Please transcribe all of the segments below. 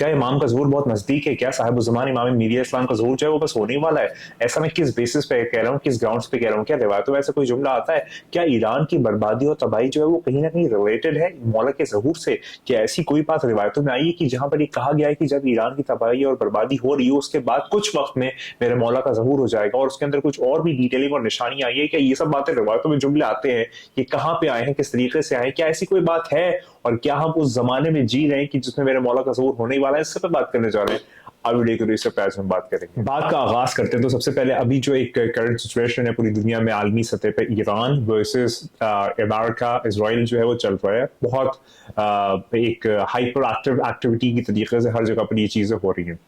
क्या इमाम का ज़हूर बहुत नज़दीक है? क्या साहिब-उज़्ज़मान इमाम मीडिया इस्लाम का ज़हूर जो है वो बस होने ही वाला है? ऐसा मैं किस बेसिस पे कह रहा हूँ, किस ग्राउंड्स पे कह रहा हूँ? क्या रिवायतों में ऐसा कोई जुमला आता है? क्या ईरान की बर्बादी और तबाही जो है वो कहीं न कहीं रिलेटेड है मौला के ज़हूर से? क्या ऐसी कोई बात रिवायतों में आई है कि जहाँ पर ये कहा गया है कि जब ईरान की तबाही और बर्बादी हो रही हो उसके बाद कुछ वक़्त में मेरे मौला का ज़हूर हो जाएगा और उसके अंदर कुछ और भी डिटेलिंग और निशानी आई है? क्या ये सब बातें रिवायतों में जुमले आते हैं? ये कहाँ पे आए हैं? किस तरीके से आए हैं? क्या ऐसी कोई बात है? और क्या हम उस ज़माने में जी रहे हैं कि जिसमें मेरे मौला का ज़हूर होने ही वाला है? इस पे बात करने जा रहे हैं। आज वीडियो के दूसरे पैच में बात करेंगे। बात का आगाज करते हैं तो सबसे पहले अभी जो एक करंट सिचुएशन है पूरी दुनिया में आलमी सतह पे ईरान वर्सेस अमेरिका इजराइल जो है वो चल रहा है। बहुत एक हाइपर एक्टिव एक्टिविटी की तरीके से हर जगह पर ये चीज़ें हो रही हैं।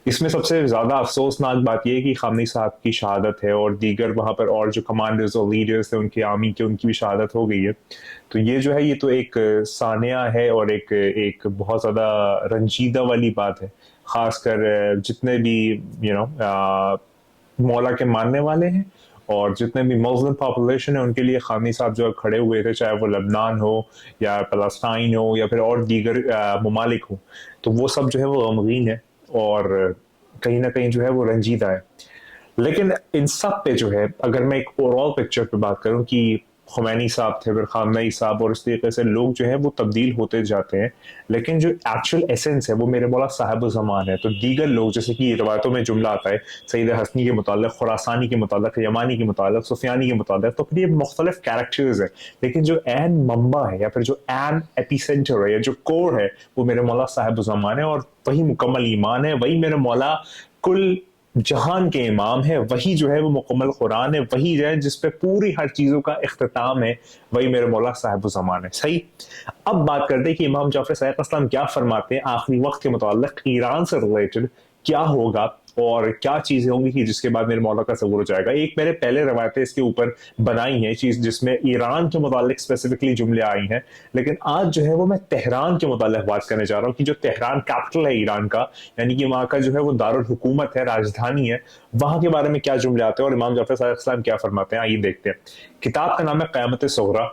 इसमें सबसे ज़्यादा अफसोसनाक बात यह है कि खामनी साहब की शहादत है और दीगर वहाँ पर और जो कमांडर्स और लीडर्स थे उनकी आर्मी के उनकी भी शहादत हो गई है। तो ये जो है ये तो एक सानिया है और एक एक बहुत ज़्यादा रंजीदा वाली बात है। ख़ासकर जितने भी मौला के मानने वाले हैं और जितने भी मुस्लिम पॉपुलेशन है उनके लिए खामनी साहब जो खड़े हुए थे, चाहे वो लबनान हो या फ़लस्तीन हो या फिर और दीगर ममालिक हो, तो वो सब जो है वो गमगीन है और कहीं न कहीं जो है वो रंजीदा है। लेकिन इन सब पे जो है अगर मैं एक ओवरऑल पिक्चर पे बात करूँ कि खुमैनी साहब थे, फिर खामनेई साहब और इस तरीके से लोग जो है वो तब्दील होते जाते हैं, लेकिन जो एक्चुअल एसेंस है वो मेरे मौला साहिब-उज़्ज़मान है। तो दीगर लोग जैसे कि रिवायतों में जुमला आता है सईद हसनी के मुतालिक, खुरासानी के मुतालिक, यमानी के मुतालिक, सुफियानी के मुतालिक, तो फिर ये मुख्तलिफ कैरेक्टर्स हैं। लेकिन जो ऐन मंबा है या फिर जो ऐन एपिसेंटर है या जो कोर है वो मेरे मौला साहिब-उज़्ज़मान है और वही मुकम्मल ईमान है, वही मेरे मौला कुल जहान के इमाम है, वही जो है वो मुकम्मल कुरान है, वही जो है जिस पे पूरी हर चीज़ों का इख्तिताम है, वही मेरे मौला साहिब-उज़्ज़मान है। सही। अब बात करते हैं कि इमाम जाफ़र सैयद अस्सलाम क्या फरमाते हैं आखिरी वक्त के मुताल्लिक ईरान से रिलेटेड क्या होगा और क्या चीज़ें होंगी कि जिसके बाद मेरे मौला का ज़हूर हो जाएगा। एक मैंने पहले रवायतें इसके ऊपर बनाई हैं चीज़ जिसमें ईरान के मुताल्लिक स्पेसिफिकली जुमले आई हैं, लेकिन आज जो है वो मैं तेहरान के मुताल्लिक बात करने जा रहा हूँ कि जो तेहरान कैपिटल है ईरान का, यानी कि वहाँ का जो है वो दारुल हुकूमत है, राजधानी है, वहाँ के बारे में क्या जुमले आते हैं और इमाम जाफ़र सैयद अस्सलाम क्या फरमाते हैं, आइए देखते हैं। किताब का नाम है क़यामत सुग़रा।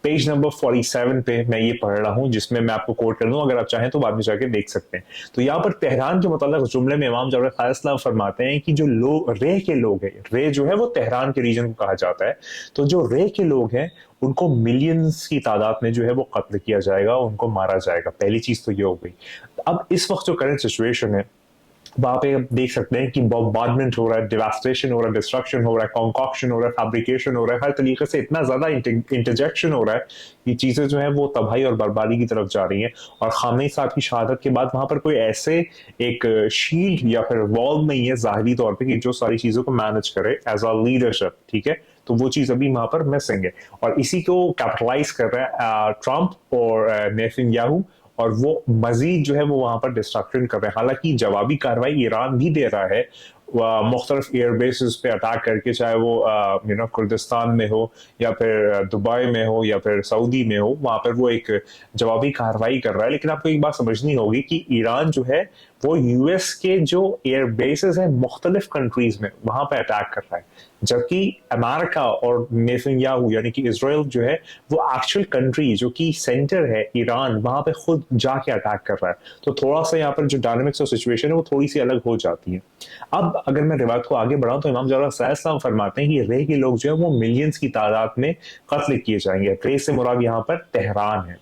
पेज नंबर 47 पे मैं ये पढ़ रहा हूँ जिसमें मैं आपको कोट कर दूं, अगर आप चाहें तो बाद में जाके देख सकते हैं। तो यहाँ पर तेहरान के मुताल्लिक जुमले में इमाम जाफ़र सैयद अस्सलाम फरमाते हैं कि जो लोग रे के लोग हैं, रे जो है वो तेहरान के रीजन को कहा जाता है, तो जो रे के लोग हैं उनको मिलियंस की तादाद में जो है वो कत्ल किया जाएगा, उनको मारा जाएगा। पहली चीज तो ये हो गई। अब इस वक्त जो करंट सिचुएशन है वहां पे आप देख सकते हैं कि बॉम्बार्डमेंट हो रहा है, डिवास्टेशन हो रहा है, डिस्ट्रक्शन हो रहा है, कॉन्कॉक्शन हो रहा है, फैब्रिकेशन हो रहा है, हर तरीके से इतना ज्यादा इंटरजेक्शन हो रहा है कि चीजें जो है वो तबाही और बर्बादी की तरफ जा रही हैं। और खामनेई साहब की शहादत के बाद वहां पर कोई ऐसे एक शील्ड या फिर वॉल नहीं है जाहिरी तौर पर कि जो सारी चीजों को मैनेज करे एज अ लीडरशिप, ठीक है। तो वो चीज अभी वहां पर मिसिंग है और इसी को कैपिटलाइज कर रहा है ट्रंप और नेतन्याहू और वो मजीद जो है वो वहां पर डिस्ट्रक्शन कर रहे हैं। हालांकि जवाबी कार्रवाई ईरान भी दे रहा है मुख्तलिफ एयरबेसिस पे अटैक करके, चाहे वो कुर्दिस्तान में हो या फिर दुबई में हो या फिर सऊदी में हो, वहां पर वो एक जवाबी कार्रवाई कर रहा है। लेकिन आपको एक बात समझनी होगी कि ईरान जो है वो यूएस के जो एयरबेसिस हैं मुख्तलिफ कंट्रीज में वहां पर अटैक कर रहा है, जबकि अमेरिका और नेतन्याहू यानी कि इसराइल जो है वो एक्चुअल कंट्री जो कि सेंटर है ईरान, वहां पे खुद जाके अटैक कर रहा है। तो थोड़ा सा यहाँ पर जो डायनामिक्स और सिचुएशन है वो थोड़ी सी अलग हो जाती है। अब अगर मैं रिवायत को आगे बढ़ाऊं तो इमाम जाफ़र सैयद फरमाते हैं कि रे के लोग जो है वो मिलियंस की तादाद में कत्ल किए जाएंगे। रे से मुराद यहाँ पर तेहरान है।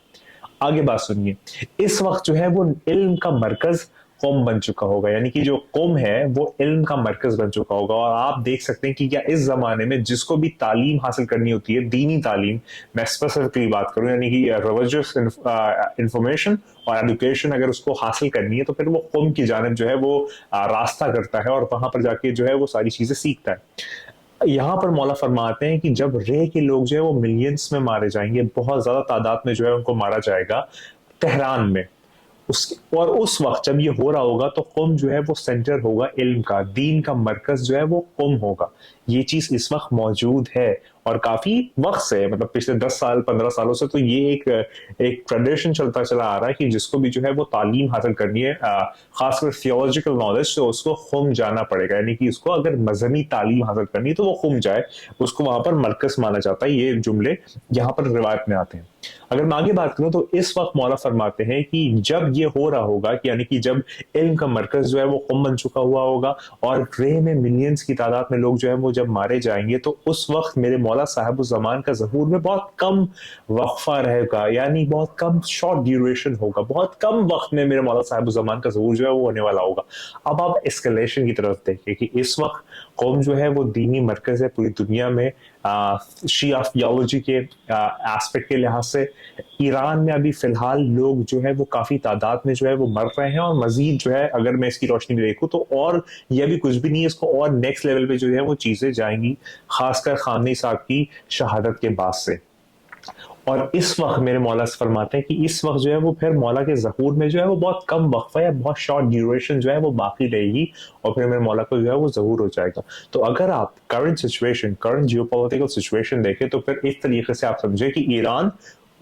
आगे बात सुनिए। इस वक्त जो है वो इल्म का मरकज कौम बन चुका होगा, यानी कि जो कौम है वो इल्म का मरकज बन चुका होगा। और आप देख सकते हैं कि क्या इस जमाने में जिसको भी तालीम हासिल करनी होती है, दीनी तालीम मैं स्पेसिफिकली बात करूं, यानी कि रिलीजियस इंफॉर्मेशन और एजुकेशन अगर उसको हासिल करनी है तो फिर वो कौम की जानिब जो है वो रास्ता करता है और वहां पर जाके जो है वो सारी चीजें सीखता है। यहाँ पर मौला फरमाते हैं कि जब रे के लोग जो है वो मिलियंस में मारे जाएंगे, बहुत ज्यादा तादाद में जो है उनको मारा जाएगा तेहरान में, और उस वक्त जब ये हो रहा होगा तो कुम जो है वो सेंटर होगा इल्म का, दीन का मरकज जो है वो कुम होगा। ये चीज इस वक्त मौजूद है और काफी वक्त से, मतलब पिछले 10 साल 15 सालों से तो ये एक ट्रेडिशन चलता चला आ रहा है कि जिसको भी जो है वो तालीम हासिल करनी है, खासकर थियोलॉजिकल नॉलेज, तो उसको खुम जाना पड़ेगा। यानी कि उसको अगर मजहबी तालीम हासिल करनी है तो वो खुम जाए, उसको वहां पर मरकज माना जाता है। ये जुमले यहाँ पर रिवायत में आते हैं। अगर मैं आगे बात करूं तो इस वक्त मौला फरमाते हैं कि जब ये हो रहा होगा, यानी कि जब इल्म का मरकज जो है वो खुम बन चुका हुआ होगा और रे में मिलियंस की तादाद में लोग जो है वो जब मारे जाएंगे, तो उस वक्त मेरे मौला साहब उस जमान का ज़हूर में बहुत कम वक्फा रहेगा, यानी बहुत कम शॉर्ट ड्यूरेशन होगा, बहुत कम वक्त में मेरे मौला साहब उस जमान का ज़हूर जो है वो होने वाला होगा। अब आप एस्केलेशन की तरफ देखिए कि इस वक्त कौम जो है वो दीनी मरकज है पूरी दुनिया में, शिया थियोलॉजी के एस्पेक्ट के लिहाज से। ईरान में अभी फिलहाल लोग जो है वो काफी तादाद में जो है वो मर रहे हैं, और मजीद जो है अगर मैं इसकी रोशनी में देखूं तो और ये भी कुछ भी नहीं है, इसको और नेक्स्ट लेवल पे जो है वो चीजें जाएंगी, खासकर खामनी साहब की शहादत के बाद से। और इस वक्त मेरे मौला से फरमाते हैं कि इस वक्त जो है वो फिर मौला के ज़हूर में जो है वो बहुत कम वक्फा या बहुत शॉर्ट ड्यूरेशन जो है वो बाकी रहेगी, और फिर मेरे मौला को जो है वो ज़हूर हो जाएगा। तो अगर आप current situation, current geopolitical situation देखें तो फिर इस तरीके से आप समझे कि ईरान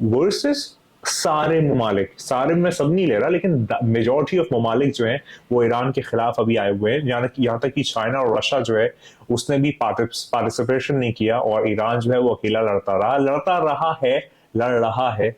वर्सेस सारे ममालिक, सारे में सब नहीं ले रहा लेकिन मेजॉरिटी ऑफ ममालिक जो है वो ईरान के खिलाफ अभी आए हुए हैं। यहाँ तक कि चाइना और रशिया जो है उसने भी पार्टिसिपेशन नहीं किया, और ईरान जो है वो अकेला लड़ रहा है।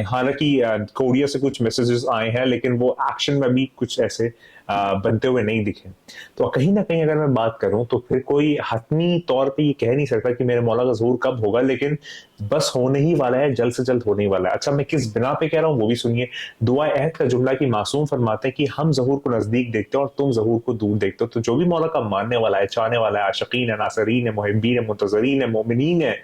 हालांकि कोरिया से कुछ मैसेजेस आए हैं, लेकिन वो एक्शन में भी कुछ ऐसे बनते हुए नहीं दिखे। तो कहीं ना कहीं अगर मैं बात करूं तो फिर कोई हतमी तौर पे ये कह नहीं सकता कि मेरे मौला का ज़हूर कब होगा, लेकिन बस होने ही वाला है, जल्द से जल्द होने ही वाला है। अच्छा, मैं किस बिना पे कह रहा हूँ वो भी सुनिए। दुआ अहद का जुमला कि मासूम फरमाते हैं कि हम ज़हूर को नजदीक देखते हो और तुम ज़हूर को दूर देखते हो। तो जो भी मौला का मानने वाला है, चाहने वाला है, आशिकीन है, नासरीन है, मुहिब्बीन है, मुंतज़रीन है, मोमिनीन है,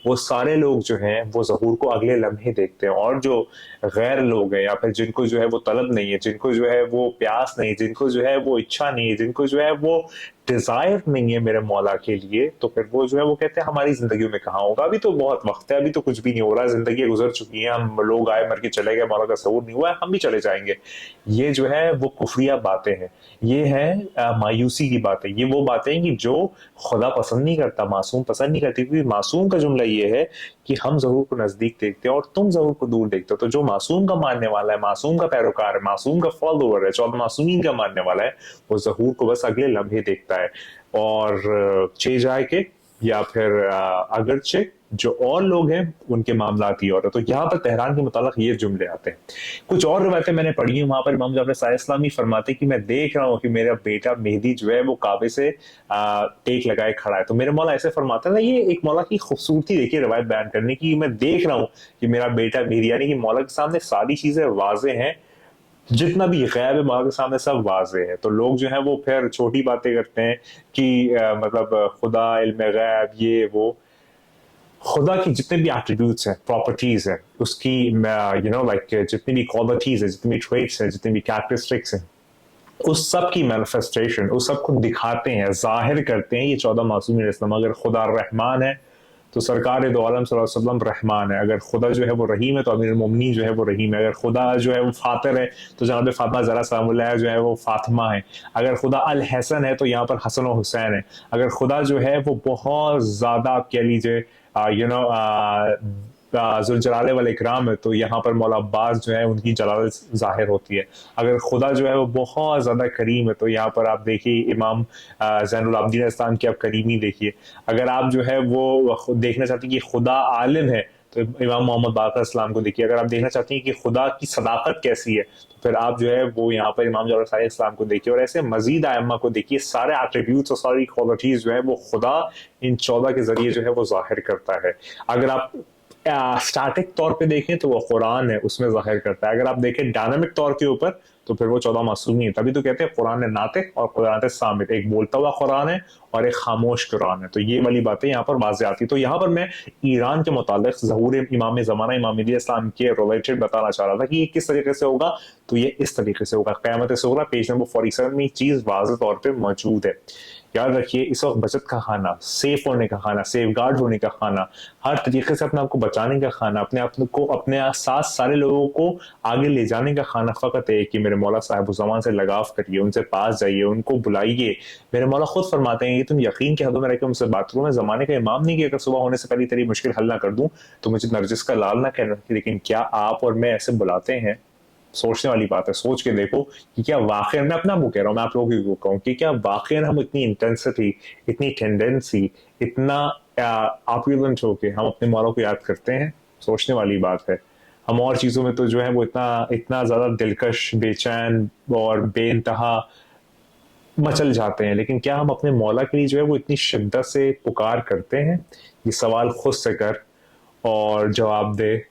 वो सारे लोग जो हैं वो ज़हूर को अगले लम्हे देखते हैं। और जो गैर लोग हैं या फिर जिनको जो है वो तलब नहीं है, जिनको जो है वो प्यास नहीं, जिनको जो है वो इच्छा नहीं है, जिनको जो है वो डिजायर नहीं है मेरे मौला के लिए, तो फिर वो जो है वो कहते हैं हमारी जिंदगी में कहाँ होगा, अभी तो बहुत वक्त है, अभी तो कुछ भी नहीं हो रहा, जिंदगी गुजर चुकी है, हम लोग आए मर के चले गए, मौला का ज़हूर नहीं हुआ है, हम भी चले जाएंगे। ये जो है वो कुफरिया बातें हैं, ये है मायूसी की बातें, ये वो बातें हैं कि जो खुदा पसंद नहीं करता, मासूम पसंद नहीं करती। क्योंकि मासूम का जुमला ये है कि हम ज़हूर को नजदीक देखते हैं और तुम ज़हूर को दूर देखते हो। तो जो मासूम का मानने वाला है, मासूम का पैरोकार है, मासूम का फॉलोअर है, 14 मासूमीन का मानने वाला है, वो ज़हूर को बस अगले लम्हे देखता है। और चे जाए के या फिर अगरचे जो और लोग हैं उनके मामलात ही और है। तो यहाँ पर तेहरान के मुतालिक ये जुमले आते हैं। कुछ और रिवायतें मैंने पढ़ी हैं, वहां पर इमाम जाफर सादिक इस्लामी फरमाते कि मैं देख रहा हूँ कि मेरा बेटा मेहदी जो है वो काबे से टेक लगाए खड़ा है। तो मेरे मौला ऐसे फरमाते हैं, ये एक मौला की खूबसूरती देखिए रवायत बयान करने की। मैं देख रहा हूँ कि मेरा बेटा मेहदी, यानी कि मौला के सामने सारी चीजें वाजे हैं, जितना भी गैब है मौला के सामने सब वाजे है। तो लोग जो है वो फिर छोटी बातें करते हैं कि मतलब खुदा, इल्म गैब, ये वो। खुदा की जितने भी एट्रीब्यूट्स हैं, प्रॉपर्टीज हैं, उसकी लाइक जितनी भी क्वालिटीज है, जितनी भी ट्रेट्स हैं, जितनी भी कैरेक्टरिस्टिक्स हैं, उस सब की मैनिफेस्टेशन, उस सब को दिखाते हैं, जाहिर करते हैं ये 14 मासूमीन इस्लाम। अगर खुदा रहमान है तो सरकार दो आलम सल्लल्लाहु अलैहि वसल्लम रहमान है। अगर खुदा जो है वो रहीम है तो अमीरुल मोमिनीन जो है वो रहीम है। अगर खुदा जो है वो फातिर है तो जनाब फातिमा ज़हरा सलामुल्लाह जो है वो फातिमा है। अगर खुदा अल हसन है तो यहाँ पर हसन और हुसैन है। अगर खुदा जो है वो बहुत ज़्यादा आप कह लीजिए जुलजलाले वाले इकराम है तो यहाँ पर मौला अब्बास जो है उनकी जलाल जाहिर होती है। अगर खुदा जो है वो बहुत ज़्यादा करीम है तो यहाँ पर आप देखिए इमाम ज़ैनुल आबिदीन इस्लाम की आप करीमी देखिए। अगर आप जो है वो देखना चाहते हैं कि खुदा आलिम है तो इमाम मोहम्मद बाक़र इस्लाम को देखिए। अगर आप देखना चाहते हैं कि खुदा की सदाकत कैसी है तो फिर आप जो है वो यहाँ पर इमाम जाफर सादिक इस्लाम को देखिए, और ऐसे मजीद आयम्मा को देखिए। सारे एट्रीब्यूट्स और सारी क्वालिटीज जो है वो खुदा इन 14 के जरिए जो है वो जाहिर करता है। अगर आप स्टैटिक तौर पे देखें तो वो कुरान है, उसमें जाहिर करता है। अगर आप देखें डायनामिक तौर के ऊपर तो फिर वो 14 मासूमी है। तभी तो कहते हैं कुरान है नातिक और कुरान है सामित, एक बोलता हुआ कुरान है और एक खामोश कुरान है। तो ये वाली बातें यहाँ पर वाज़ेह आती। तो यहाँ पर मैं ईरान के मुतालिक ज़हूर इमाम ज़माना इमाम मेहदी इस्लाम के रिलेटेड बताना चाह रहा था कि ये किस तरीके से होगा। तो ये इस तरीके से होगा, क़यामत सुग़रा पेज नंबर 47 में चीज़ वाज़ेह तौर पर मौजूद है। याद रखिए इस वक्त बचत का खाना, सेफ होने का खाना, सेफ गार्ड होने का खाना, हर तरीके से अपने आप को बचाने का खाना, अपने आप को अपने साथ सारे लोगों को आगे ले जाने का खाना फ़कत है कि मेरे मौला साहिब उस ज़मान से लगाव करिए, उनसे पास जाइए, उनको बुलाइए। मेरे मौला खुद फरमाते हैं कि तुम यकीन के हदों में रहकर मुझसे बात करो, मैं ज़माने का इमाम नहीं कि अगर सुबह होने से पहले तेरी मुश्किल हल ना कर दूं तो मुझे नरजिस का लाल ना कहना। लेकिन क्या आप और मैं ऐसे बुलाते हैं? सोचने वाली बात है। सोच के देखो कि क्या वाकई, मैं अपना वो कह रहा हूँ, मैं आप लोगों को कहूँ कि क्या वाकई हम इतनी इंटेंसिटी, इतनी टेंडेंसी, इतना ऑपुलेंट होके हम अपने मौला को याद करते हैं? सोचने वाली बात है। हम और चीज़ों में तो जो है वो इतना इतना ज़्यादा दिलकश, बेचैन और बेइंतहा मचल जाते हैं, लेकिन क्या हम अपने मौला के लिए जो है वो इतनी शिद्दत से पुकार करते हैं? ये सवाल खुद से कर और जवाब दे,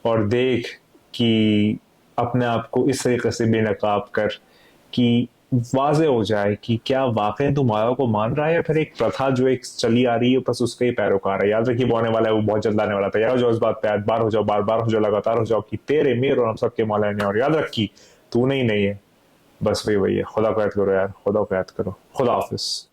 और देख कि अपने आप को इस तरीके से बेनकाब कर कि वाज़े हो जाए कि क्या वाक़ई तू माया को मान रहा है या फिर एक प्रथा जो एक चली आ रही है बस उसका ही पैरोकार है। याद रखिए वो आने वाला है, वो बहुत जल्द आने वाला था। याद हो जाओ इस बात पे, बार हो जाओ, बार बार हो जाओ, लगातार हो जाओ कि तेरे मेरे और हम सबके मौला ने। और याद रखी तू नहीं है, बस वही है। खुदा को याद करो यार, खुदा को याद करो। खुदा हाफिज़।